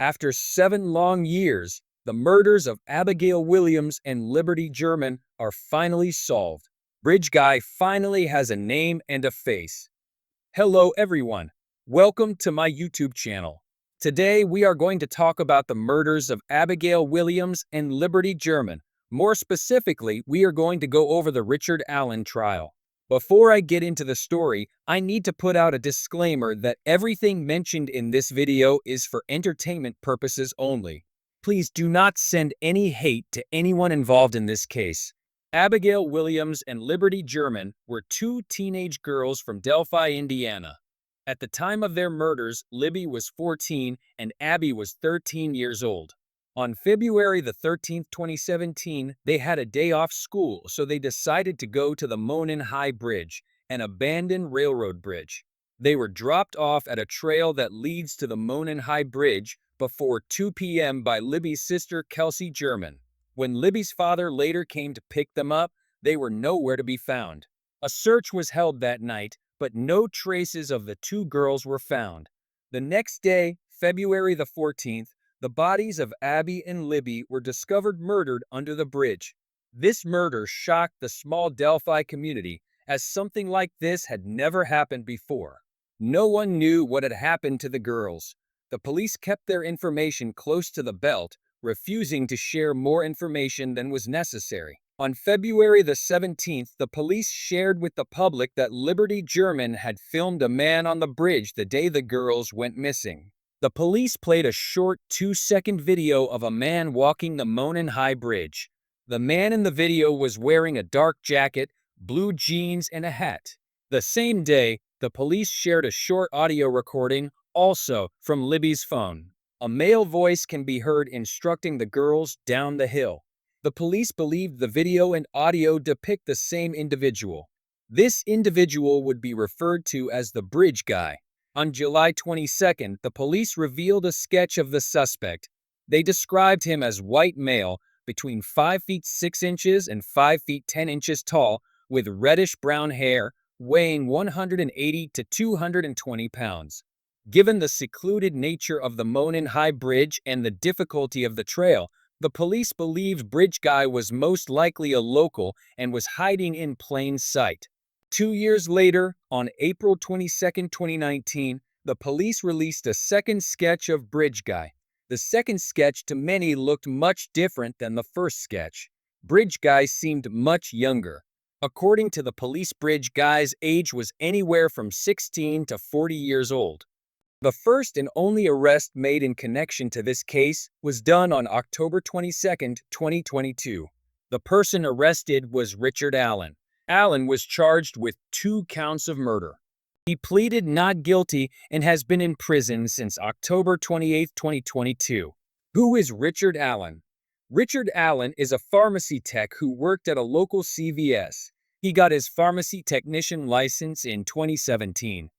After 7 long years, the murders of Abigail Williams and Liberty German are finally solved. Bridge Guy finally has a name and a face. Hello everyone. Welcome to my YouTube channel. Today we are going to talk about the murders of Abigail Williams and Liberty German. More specifically, we are going to go over the Richard Allen trial. Before I get into the story, I need to put out a disclaimer that everything mentioned in this video is for entertainment purposes only. Please do not send any hate to anyone involved in this case. Abigail Williams and Liberty German were two teenage girls from Delphi, Indiana. At the time of their murders, Libby was 14 and Abby was 13 years old. On February the 13th, 2017, they had a day off school, so they decided to go to the Monon High Bridge, an abandoned railroad bridge. They were dropped off at a trail that leads to the Monon High Bridge before 2 p.m. by Libby's sister Kelsey German. When Libby's father later came to pick them up, they were nowhere to be found. A search was held that night, but no traces of the two girls were found. The next day, February the 14th, the bodies of Abby and Libby were discovered murdered under the bridge. This murder shocked the small Delphi community, as something like this had never happened before. No one knew what had happened to the girls. The police kept their information close to the belt, refusing to share more information than was necessary. On February the 17th, the police shared with the public that Liberty German had filmed a man on the bridge the day the girls went missing. The police played a short 2-second video of a man walking the Monon High Bridge. The man in the video was wearing a dark jacket, blue jeans, and a hat. The same day, the police shared a short audio recording, also from Libby's phone. A male voice can be heard instructing the girls down the hill. The police believed the video and audio depict the same individual. This individual would be referred to as the Bridge Guy. On July 22nd, the police revealed a sketch of the suspect. They described him as white male, between 5 feet 6 inches and 5 feet 10 inches tall, with reddish-brown hair, weighing 180 to 220 pounds. Given the secluded nature of the Monon High Bridge and the difficulty of the trail, the police believed Bridge Guy was most likely a local and was hiding in plain sight. 2 years later, on April 22, 2019, the police released a second sketch of Bridge Guy. The second sketch to many looked much different than the first sketch. Bridge Guy seemed much younger. According to the police, Bridge Guy's age was anywhere from 16 to 40 years old. The first and only arrest made in connection to this case was done on October 22, 2022. The person arrested was Richard Allen. Allen was charged with 2 counts of murder. He pleaded not guilty and has been in prison since October 28, 2022. Who is Richard Allen? Richard Allen is a pharmacy tech who worked at a local CVS. He got his pharmacy technician license in 2017.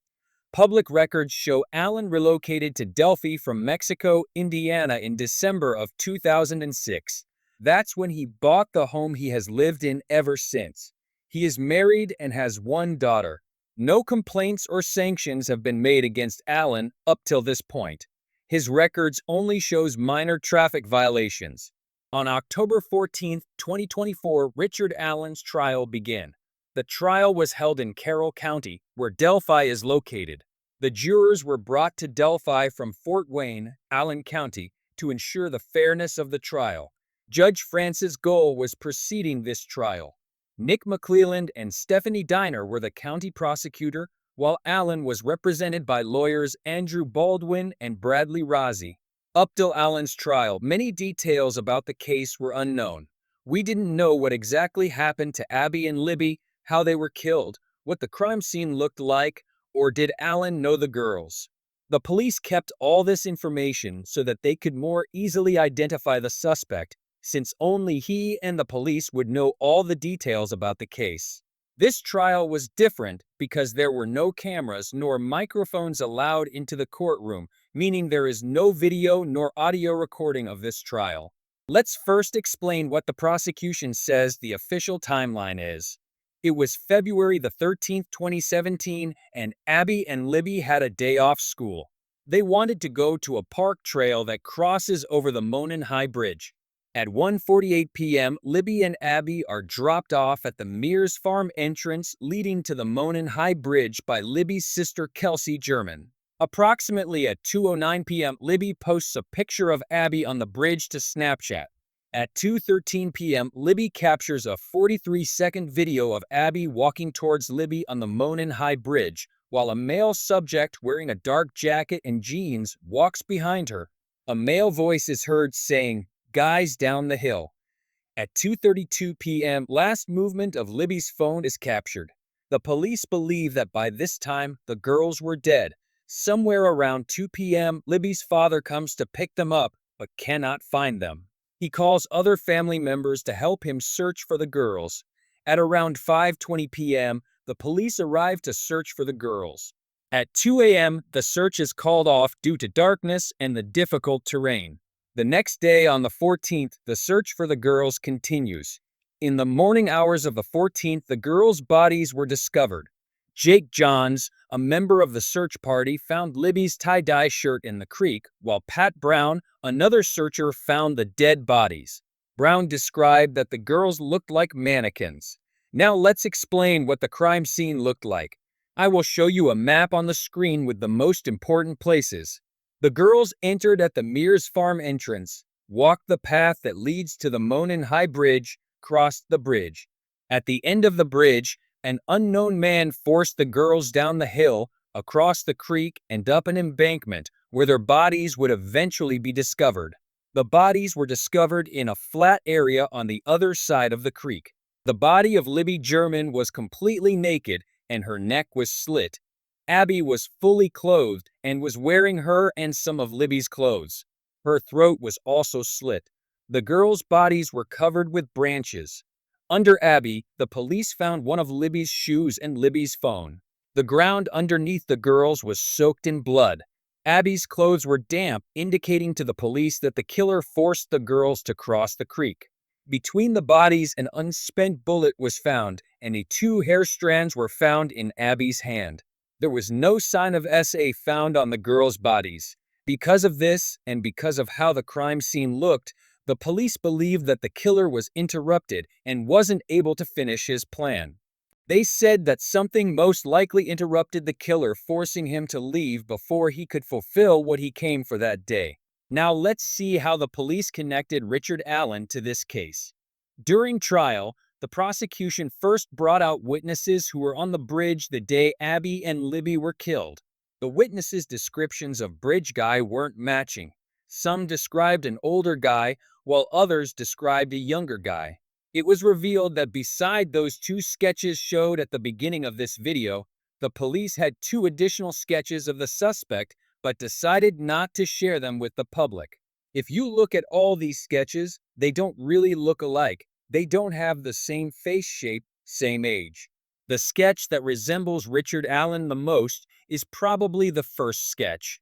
Public records show Allen relocated to Delphi from Mexico, Indiana in December of 2006. That's when he bought the home he has lived in ever since. He is married and has 1 daughter. No complaints or sanctions have been made against Allen up till this point. His records only shows minor traffic violations. On October 14, 2024, Richard Allen's trial began. The trial was held in Carroll County, where Delphi is located. The jurors were brought to Delphi from Fort Wayne, Allen County, to ensure the fairness of the trial. Judge Francis Gohl was preceding this trial. Nick McClelland and Stephanie Diner were the county prosecutor, while Allen was represented by lawyers Andrew Baldwin and Bradley Rozzi. Up till Allen's trial, many details about the case were unknown. We didn't know what exactly happened to Abby and Libby, how they were killed, what the crime scene looked like, or did Allen know the girls. The police kept all this information so that they could more easily identify the suspect, since only he and the police would know all the details about the case. This trial was different because there were no cameras nor microphones allowed into the courtroom, meaning there is no video nor audio recording of this trial. Let's first explain what the prosecution says the official timeline is. It was February the 13th, 2017, and Abby and Libby had a day off school. They wanted to go to a park trail that crosses over the Monon High Bridge. At 1:48 p.m., Libby and Abby are dropped off at the Mears Farm entrance leading to the Monon High Bridge by Libby's sister Kelsey German. Approximately at 2:09 p.m., Libby posts a picture of Abby on the bridge to Snapchat. At 2:13 p.m., Libby captures a 43-second video of Abby walking towards Libby on the Monon High Bridge, while a male subject wearing a dark jacket and jeans walks behind her. A male voice is heard saying, "Guys down the hill." At 2:32 p.m., last movement of Libby's phone is captured. The police believe that by this time, the girls were dead. Somewhere around 2 p.m., Libby's father comes to pick them up, but cannot find them. He calls other family members to help him search for the girls. At around 5:20 p.m., the police arrive to search for the girls. At 2 a.m., the search is called off due to darkness and the difficult terrain. The next day, on the 14th, the search for the girls continues. In the morning hours of the 14th, the girls' bodies were discovered. Jake Johns, a member of the search party, found Libby's tie-dye shirt in the creek, while Pat Brown, another searcher, found the dead bodies. Brown described that the girls looked like mannequins. Now let's explain what the crime scene looked like. I will show you a map on the screen with the most important places. The girls entered at the Mears Farm entrance, walked the path that leads to the Monon High Bridge, crossed the bridge. At the end of the bridge, an unknown man forced the girls down the hill, across the creek, and up an embankment where their bodies would eventually be discovered. The bodies were discovered in a flat area on the other side of the creek. The body of Libby German was completely naked and her neck was slit. Abby was fully clothed and was wearing her and some of Libby's clothes. Her throat was also slit. The girls' bodies were covered with branches. Under Abby, the police found one of Libby's shoes and Libby's phone. The ground underneath the girls was soaked in blood. Abby's clothes were damp, indicating to the police that the killer forced the girls to cross the creek. Between the bodies, an unspent bullet was found, and 2 hair strands were found in Abby's hand. There was no sign of SA found on the girls' bodies. Because of this, and because of how the crime scene looked, the police believed that the killer was interrupted and wasn't able to finish his plan. They said that something most likely interrupted the killer, forcing him to leave before he could fulfill what he came for that day. Now let's see how the police connected Richard Allen to this case. During trial, the prosecution first brought out witnesses who were on the bridge the day Abby and Libby were killed. The witnesses' descriptions of bridge guy weren't matching. Some described an older guy, while others described a younger guy. It was revealed that beside those 2 sketches showed at the beginning of this video, the police had 2 additional sketches of the suspect, but decided not to share them with the public. If you look at all these sketches, they don't really look alike. They don't have the same face shape, same age. The sketch that resembles Richard Allen the most is probably the first sketch.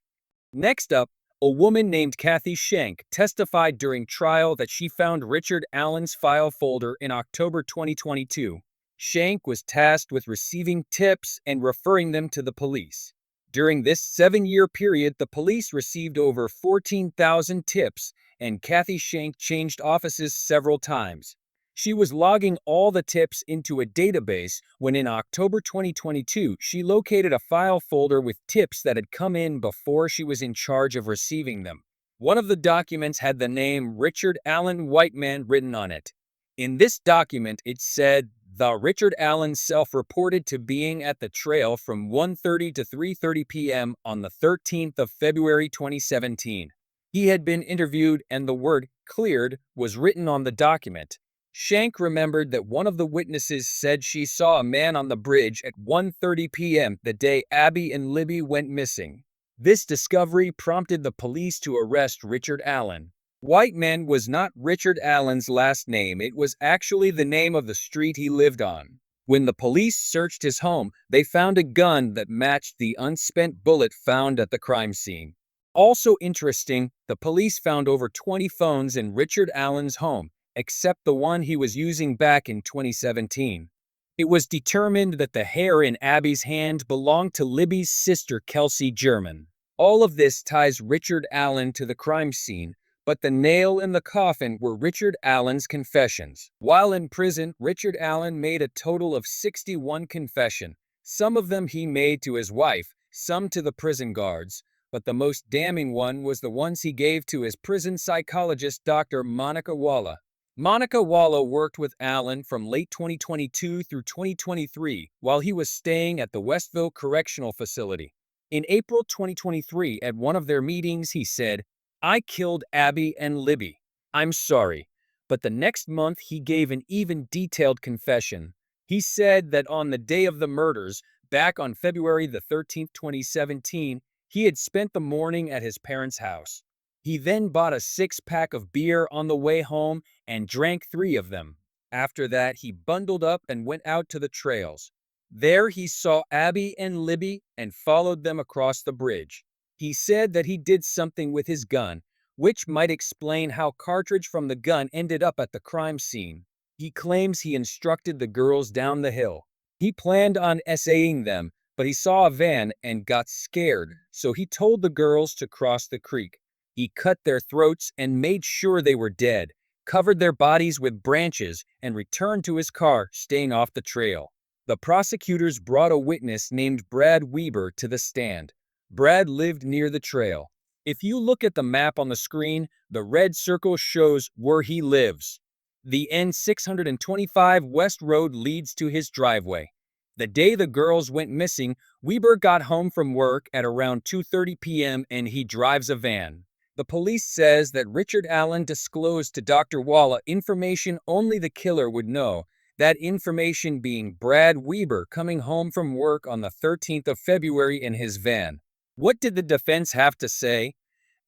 Next up, a woman named Kathy Shank testified during trial that she found Richard Allen's file folder in October 2022. Shank was tasked with receiving tips and referring them to the police. During this 7-year period, the police received over 14,000 tips, and Kathy Shank changed offices several times. She was logging all the tips into a database when in October 2022, she located a file folder with tips that had come in before she was in charge of receiving them. One of the documents had the name Richard Allen Whiteman written on it. In this document, it said, "The Richard Allen self-reported to being at the trail from 1:30 to 3:30 p.m. on the 13th of February 2017. He had been interviewed and the word cleared was written on the document." Shank remembered that one of the witnesses said she saw a man on the bridge at 1:30 p.m. the day Abby and Libby went missing. This discovery prompted the police to arrest Richard Allen. Whiteman was not Richard Allen's last name, it was actually the name of the street he lived on. When the police searched his home, they found a gun that matched the unspent bullet found at the crime scene. Also interesting, the police found over 20 phones in Richard Allen's home, except the one he was using back in 2017. It was determined that the hair in Abby's hand belonged to Libby's sister Kelsey German. All of this ties Richard Allen to the crime scene, but the nail in the coffin were Richard Allen's confessions. While in prison, Richard Allen made a total of 61 confessions. Some of them he made to his wife, some to the prison guards, but the most damning one was the ones he gave to his prison psychologist, Dr. Monica Walla. Monica Walla worked with Allen from late 2022 through 2023 while he was staying at the Westville Correctional Facility. In April 2023, at one of their meetings, he said, "I killed Abby and Libby. I'm sorry." But the next month, he gave an even detailed confession. He said that on the day of the murders, back on February the 13th, 2017, he had spent the morning at his parents' house. He then bought a six-pack of beer on the way home and drank 3 of them. After that, he bundled up and went out to the trails. There he saw Abby and Libby and followed them across the bridge. He said that he did something with his gun, which might explain how cartridge from the gun ended up at the crime scene. He claims he instructed the girls down the hill. He planned on essaying them, but he saw a van and got scared, so he told the girls to cross the creek. He cut their throats and made sure they were dead, covered their bodies with branches, and returned to his car, staying off the trail. The prosecutors brought a witness named Brad Weber to the stand. Brad lived near the trail. If you look at the map on the screen, the red circle shows where he lives. The N625 West Road leads to his driveway. The day the girls went missing, Weber got home from work at around 2:30 p.m. and he drives a van. The police says that Richard Allen disclosed to Dr. Walla information only the killer would know, that information being Brad Weber coming home from work on the 13th of February in his van. What did the defense have to say?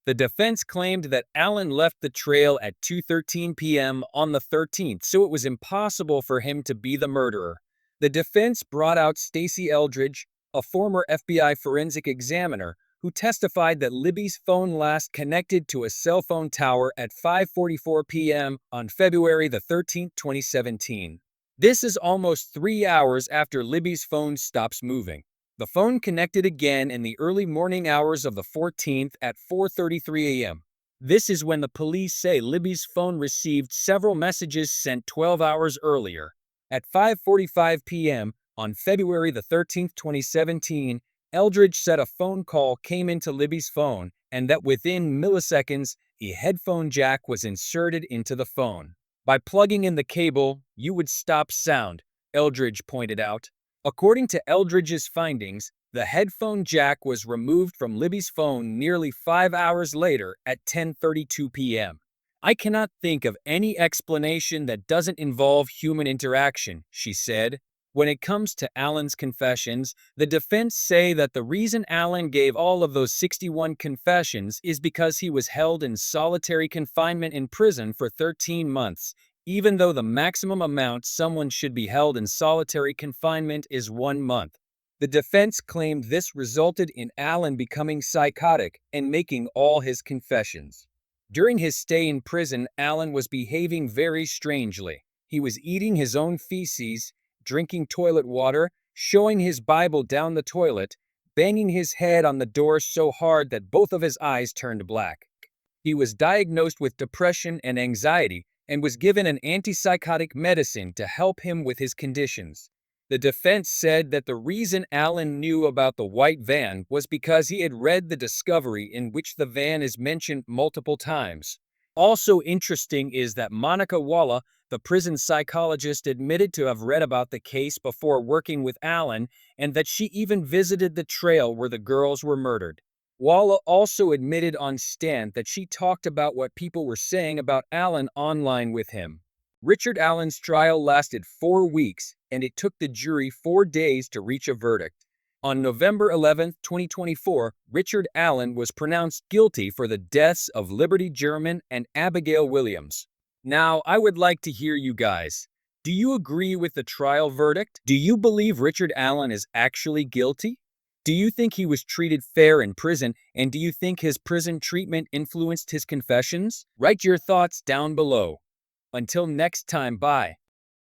The defense claimed that Allen left the trail at 2:13 p.m. on the 13th, so it was impossible for him to be the murderer. The defense brought out Stacey Eldridge, a former FBI forensic examiner, who testified that Libby's phone last connected to a cell phone tower at 5:44 p.m. on February the 13th, 2017. This is almost 3 hours after Libby's phone stops moving. The phone connected again in the early morning hours of the 14th at 4:33 a.m. This is when the police say Libby's phone received several messages sent 12 hours earlier. At 5:45 p.m. on February the 13th, 2017, Eldridge said a phone call came into Libby's phone and that within milliseconds, a headphone jack was inserted into the phone. By plugging in the cable, you would stop sound, Eldridge pointed out. According to Eldridge's findings, the headphone jack was removed from Libby's phone nearly 5 hours later at 10:32 p.m. "I cannot think of any explanation that doesn't involve human interaction," she said. When it comes to Allen's confessions, the defense say that the reason Allen gave all of those 61 confessions is because he was held in solitary confinement in prison for 13 months, even though the maximum amount someone should be held in solitary confinement is 1 month. The defense claimed this resulted in Allen becoming psychotic and making all his confessions. During his stay in prison, Allen was behaving very strangely. He was eating his own feces, drinking toilet water, showing his Bible down the toilet, banging his head on the door so hard that both of his eyes turned black. He was diagnosed with depression and anxiety and was given an antipsychotic medicine to help him with his conditions. The defense said that the reason Allen knew about the white van was because he had read the discovery in which the van is mentioned multiple times. Also interesting is that Monica Walla, the prison psychologist, admitted to have read about the case before working with Allen and that she even visited the trail where the girls were murdered. Walla also admitted on stand that she talked about what people were saying about Allen online with him. Richard Allen's trial lasted 4 weeks, and it took the jury 4 days to reach a verdict. On November 11, 2024, Richard Allen was pronounced guilty for the deaths of Liberty German and Abbigaile Williams. Now, I would like to hear you guys. Do you agree with the trial verdict? Do you believe Richard Allen is actually guilty? Do you think he was treated fair in prison, and do you think his prison treatment influenced his confessions? Write your thoughts down below. Until next time, bye.